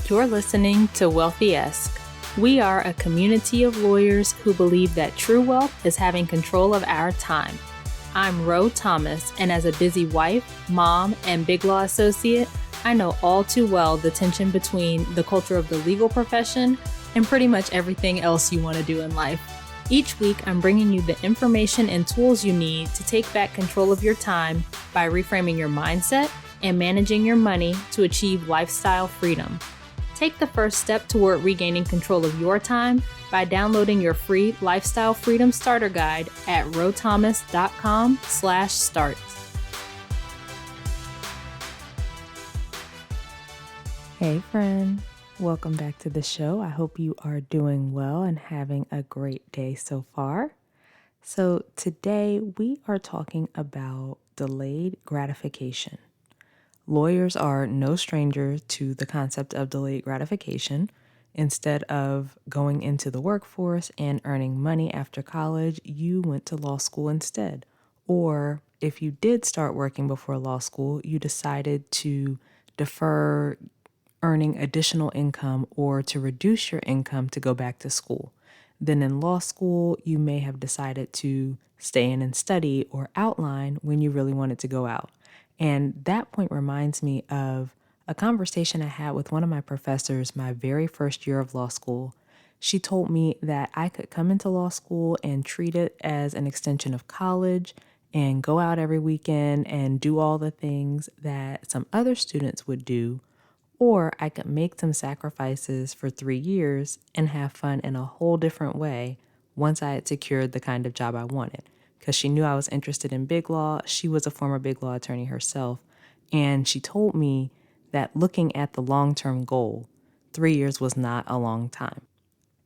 You're listening to Wealthy-esque. We are a community of lawyers who believe that true wealth is having control of our time. I'm Ro Thomas, and as a busy wife, mom, and big law associate, I know all too well the tension between the culture of the legal profession and pretty much everything else you want to do in life. Each week, I'm bringing you the information and tools you need to take back control of your time by reframing your mindset and managing your money to achieve lifestyle freedom. Take the first step toward regaining control of your time by downloading your free Lifestyle Freedom Starter Guide at rothomas.com/start. Hey friend, welcome back to the show. I hope you are doing well and having a great day so far. So today we are talking about delayed gratification. Lawyers are no stranger to the concept of delayed gratification. Instead of going into the workforce and earning money after college, you went to law school instead. Or if you did start working before law school, you decided to defer earning additional income or to reduce your income to go back to school. Then in law school, you may have decided to stay in and study or outline when you really wanted to go out. And that point reminds me of a conversation I had with one of my professors my very first year of law school. She told me that I could come into law school and treat it as an extension of college and go out every weekend and do all the things that some other students would do, or I could make some sacrifices for 3 years and have fun in a whole different way once I had secured the kind of job I wanted. Because she knew I was interested in big law. She was a former big law attorney herself. And she told me that looking at the long-term goal, 3 years was not a long time.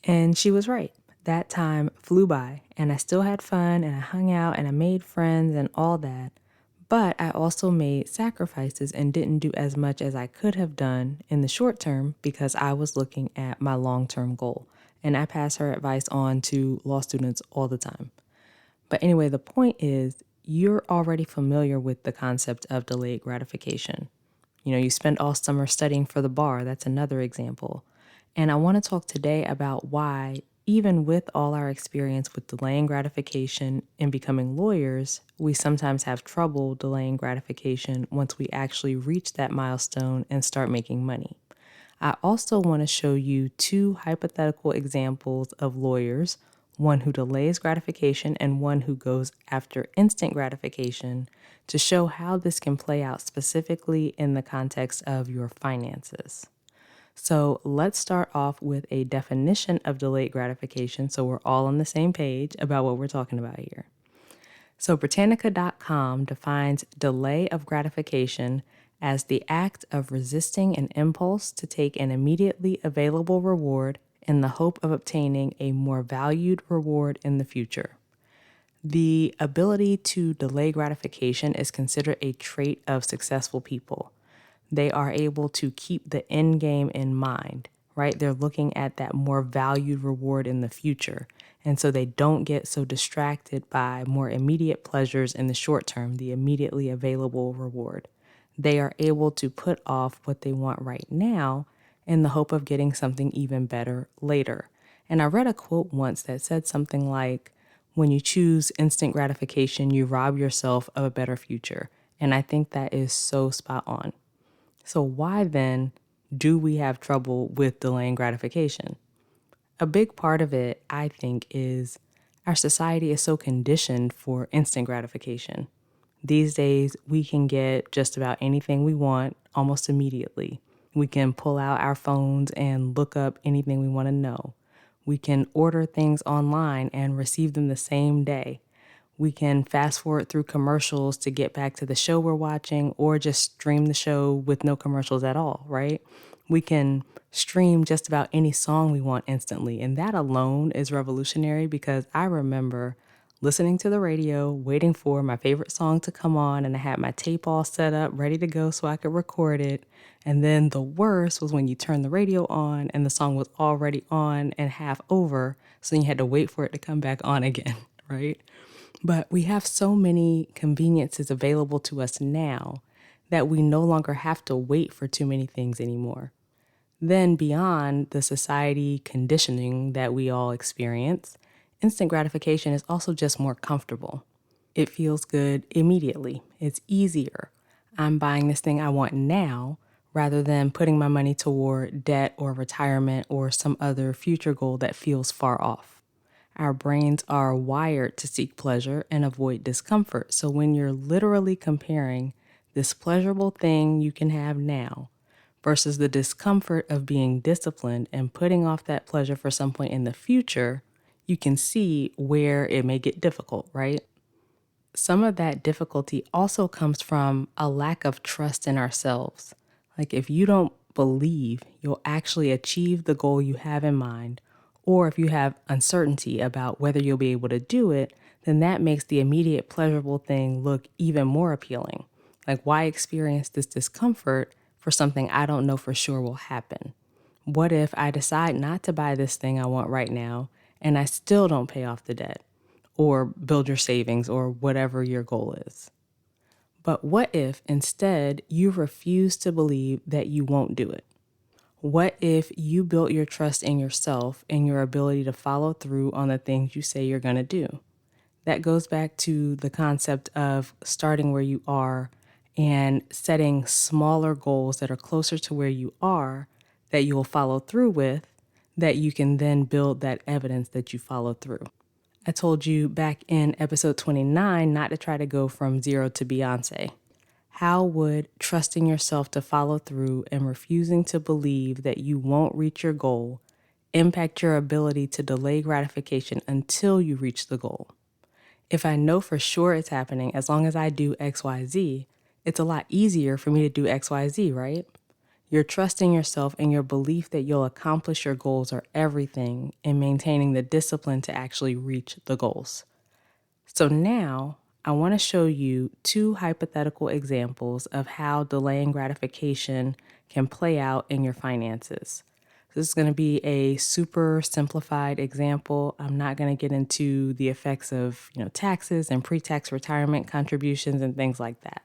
And she was right. That time flew by, and I still had fun, and I hung out, and I made friends and all that. But I also made sacrifices and didn't do as much as I could have done in the short term because I was looking at my long-term goal. And I pass her advice on to law students all the time. But anyway, the point is you're already familiar with the concept of delayed gratification. You spend all summer studying for the bar. That's another example. And I want to talk today about why, even with all our experience with delaying gratification and becoming lawyers, we sometimes have trouble delaying gratification once we actually reach that milestone and start making money. I also want to show you 2 hypothetical examples of lawyers, one who delays gratification and one who goes after instant gratification, to show how this can play out specifically in the context of your finances. So let's start off with a definition of delayed gratification so we're all on the same page about what we're talking about here. So Britannica.com defines delay of gratification as the act of resisting an impulse to take an immediately available reward in the hope of obtaining a more valued reward in the future. The ability to delay gratification is considered a trait of successful people. They are able to keep the end game in mind, right? They're looking at that more valued reward in the future. And so they don't get so distracted by more immediate pleasures in the short term, the immediately available reward. They are able to put off what they want right now in the hope of getting something even better later. And I read a quote once that said something like, when you choose instant gratification, you rob yourself of a better future. And I think that is so spot on. So why then do we have trouble with delaying gratification? A big part of it, I think, is our society is so conditioned for instant gratification. These days, we can get just about anything we want almost immediately. We can pull out our phones and look up anything we want to know. We can order things online and receive them the same day. We can fast forward through commercials to get back to the show we're watching or just stream the show with no commercials at all, right? We can stream just about any song we want instantly. And that alone is revolutionary because I remember listening to the radio, waiting for my favorite song to come on, and I had my tape all set up, ready to go so I could record it. And then the worst was when you turn the radio on and the song was already on and half over, so you had to wait for it to come back on again, right? But we have so many conveniences available to us now that we no longer have to wait for too many things anymore. Then, beyond the society conditioning that we all experience, instant gratification is also just more comfortable. It feels good immediately. It's easier. I'm buying this thing I want now rather than putting my money toward debt or retirement or some other future goal that feels far off. Our brains are wired to seek pleasure and avoid discomfort. So when you're literally comparing this pleasurable thing you can have now versus the discomfort of being disciplined and putting off that pleasure for some point in the future, you can see where it may get difficult, right? Some of that difficulty also comes from a lack of trust in ourselves. Like if you don't believe you'll actually achieve the goal you have in mind, or if you have uncertainty about whether you'll be able to do it, then that makes the immediate pleasurable thing look even more appealing. Like, why experience this discomfort for something I don't know for sure will happen? What if I decide not to buy this thing I want right now and I still don't pay off the debt or build your savings or whatever your goal is? But what if instead you refuse to believe that you won't do it? What if you built your trust in yourself and your ability to follow through on the things you say you're going to do? That goes back to the concept of starting where you are and setting smaller goals that are closer to where you are that you will follow through with, that you can then build that evidence that you follow through. I told you back in episode 29 not to try to go from zero to Beyonce. How would trusting yourself to follow through and refusing to believe that you won't reach your goal impact your ability to delay gratification until you reach the goal? If I know for sure it's happening, as long as I do XYZ, it's a lot easier for me to do XYZ, right? Your trust in yourself and your belief that you'll accomplish your goals are everything in maintaining the discipline to actually reach the goals. So now I want to show you two hypothetical examples of how delaying gratification can play out in your finances. This is going to be a super simplified example. I'm not going to get into the effects of, taxes and pre-tax retirement contributions and things like that.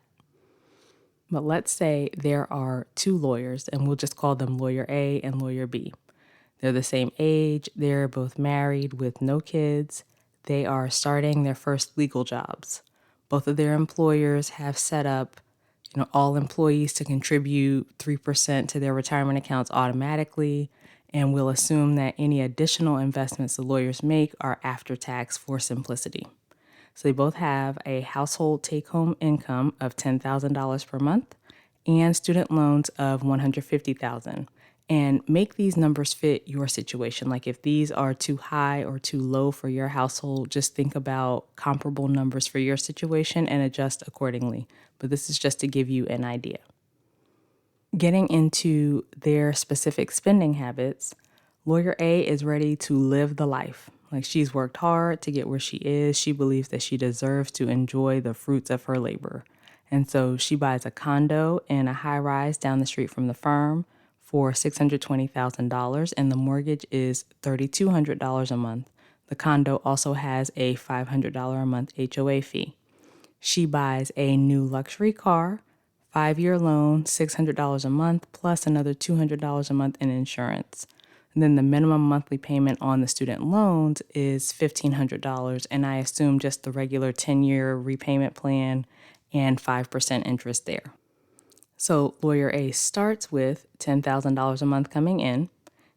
But let's say there are two lawyers, and we'll just call them Lawyer A and Lawyer B. They're the same age, they're both married with no kids, they are starting their first legal jobs. Both of their employers have set up, all employees to contribute 3% to their retirement accounts automatically, and we'll assume that any additional investments the lawyers make are after tax for simplicity. So they both have a household take-home income of $10,000 per month and student loans of $150,000. And make these numbers fit your situation. Like if these are too high or too low for your household, just think about comparable numbers for your situation and adjust accordingly. But this is just to give you an idea. Getting into their specific spending habits, Lawyer A is ready to live the life. Like she's worked hard to get where she is. She believes that she deserves to enjoy the fruits of her labor. And so she buys a condo in a high rise down the street from the firm for $620,000, and the mortgage is $3,200 a month. The condo also has a $500 a month HOA fee. She buys a new luxury car, 5-year loan, $600 a month, plus another $200 a month in insurance. And then the minimum monthly payment on the student loans is $1,500, and I assume just the regular 10-year repayment plan and 5% interest there. So Lawyer A starts with $10,000 a month coming in.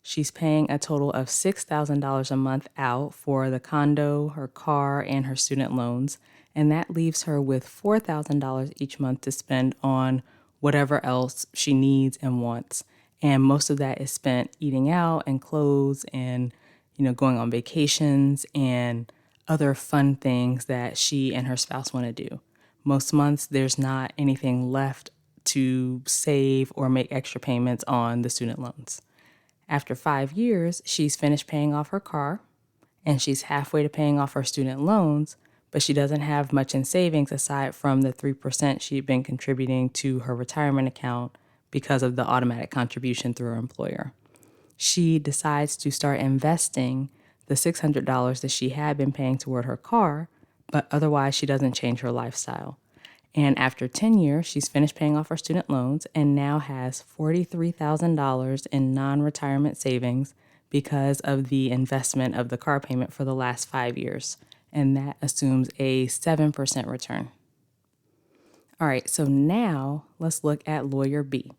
She's paying a total of $6,000 a month out for the condo, her car, and her student loans, and that leaves her with $4,000 each month to spend on whatever else she needs and wants. And most of that is spent eating out and clothes and, going on vacations and other fun things that she and her spouse want to do. Most months, there's not anything left to save or make extra payments on the student loans. After 5 years, she's finished paying off her car and she's halfway to paying off her student loans, but she doesn't have much in savings aside from the 3% she'd been contributing to her retirement account because of the automatic contribution through her employer. She decides to start investing the $600 that she had been paying toward her car, but otherwise she doesn't change her lifestyle. And after 10 years, she's finished paying off her student loans and now has $43,000 in non-retirement savings because of the investment of the car payment for the last 5 years. And that assumes a 7% return. All right, so now let's look at Lawyer B.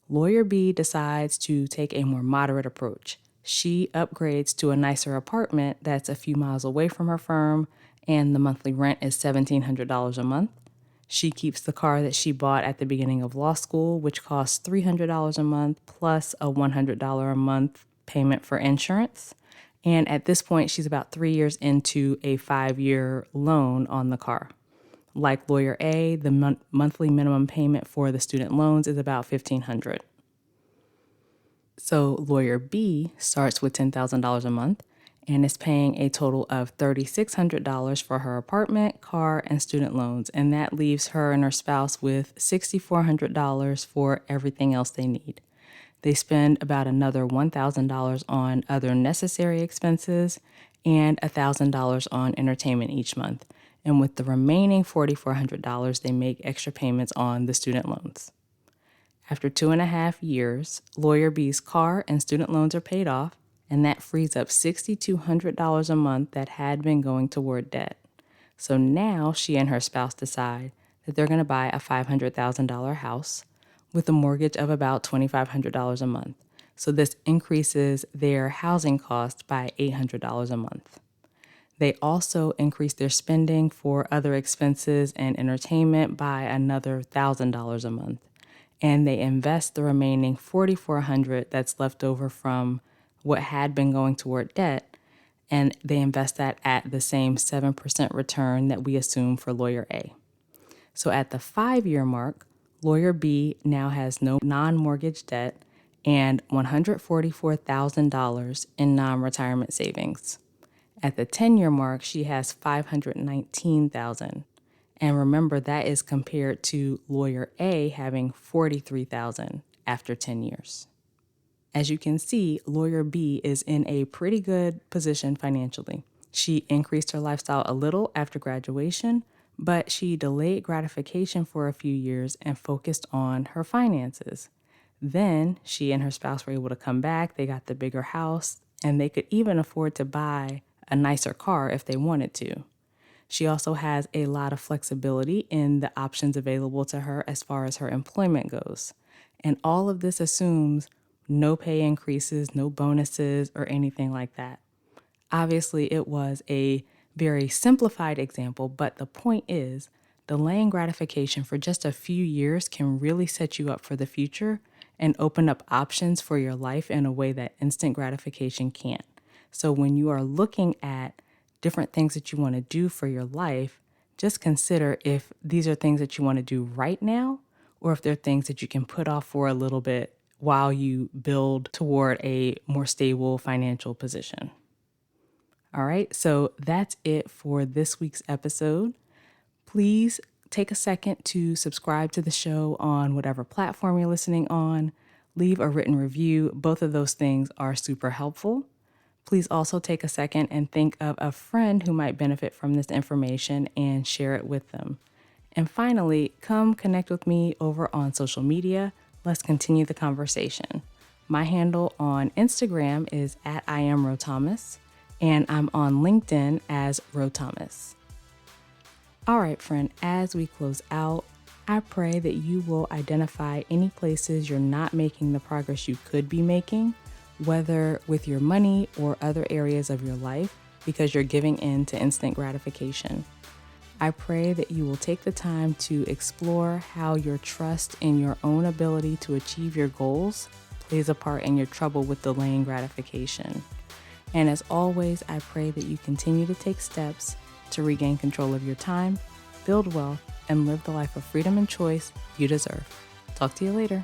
Lawyer B decides to take a more moderate approach. She upgrades to a nicer apartment that's a few miles away from her firm, and the monthly rent is $1,700 a month. She keeps the car that she bought at the beginning of law school, which costs $300 a month plus a $100 a month payment for insurance. And at this point, she's about 3 years into a 5-year loan on the car. Like Lawyer A, the monthly minimum payment for the student loans is about $1,500. So Lawyer B starts with $10,000 a month and is paying a total of $3,600 for her apartment, car, and student loans. And that leaves her and her spouse with $6,400 for everything else they need. They spend about another $1,000 on other necessary expenses and $1,000 on entertainment each month. And with the remaining $4,400, they make extra payments on the student loans. After 2.5 years, Lawyer B's car and student loans are paid off, and that frees up $6,200 a month that had been going toward debt. So now she and her spouse decide that they're going to buy a $500,000 house with a mortgage of about $2,500 a month. So this increases their housing costs by $800 a month. They also increase their spending for other expenses and entertainment by another $1,000 a month. And they invest the remaining $4,400 that's left over from what had been going toward debt, and they invest that at the same 7% return that we assume for Lawyer A. So at the 5-year mark, Lawyer B now has no non-mortgage debt and $144,000 in non-retirement savings. At the 10-year mark, she has $519,000. And remember, that is compared to Lawyer A having $43,000 after 10 years. As you can see, Lawyer B is in a pretty good position financially. She increased her lifestyle a little after graduation, but she delayed gratification for a few years and focused on her finances. Then she and her spouse were able to come back. They got the bigger house, and they could even afford to buy a nicer car if they wanted to. She also has a lot of flexibility in the options available to her as far as her employment goes. And all of this assumes no pay increases, no bonuses, or anything like that. Obviously, it was a very simplified example, but the point is, delaying gratification for just a few years can really set you up for the future and open up options for your life in a way that instant gratification can't. So when you are looking at different things that you want to do for your life, just consider if these are things that you want to do right now, or if they're things that you can put off for a little bit while you build toward a more stable financial position. All right, so that's it for this week's episode. Please take a second to subscribe to the show on whatever platform you're listening on. Leave a written review. Both of those things are super helpful. Please also take a second and think of a friend who might benefit from this information and share it with them. And finally, come connect with me over on social media. Let's continue the conversation. My handle on Instagram is @IamRoThomas, and I'm on LinkedIn as RoThomas. All right, friend, as we close out, I pray that you will identify any places you're not making the progress you could be making, whether with your money or other areas of your life, because you're giving in to instant gratification. I pray that you will take the time to explore how your trust in your own ability to achieve your goals plays a part in your trouble with delaying gratification. And as always, I pray that you continue to take steps to regain control of your time, build wealth, and live the life of freedom and choice you deserve. Talk to you later.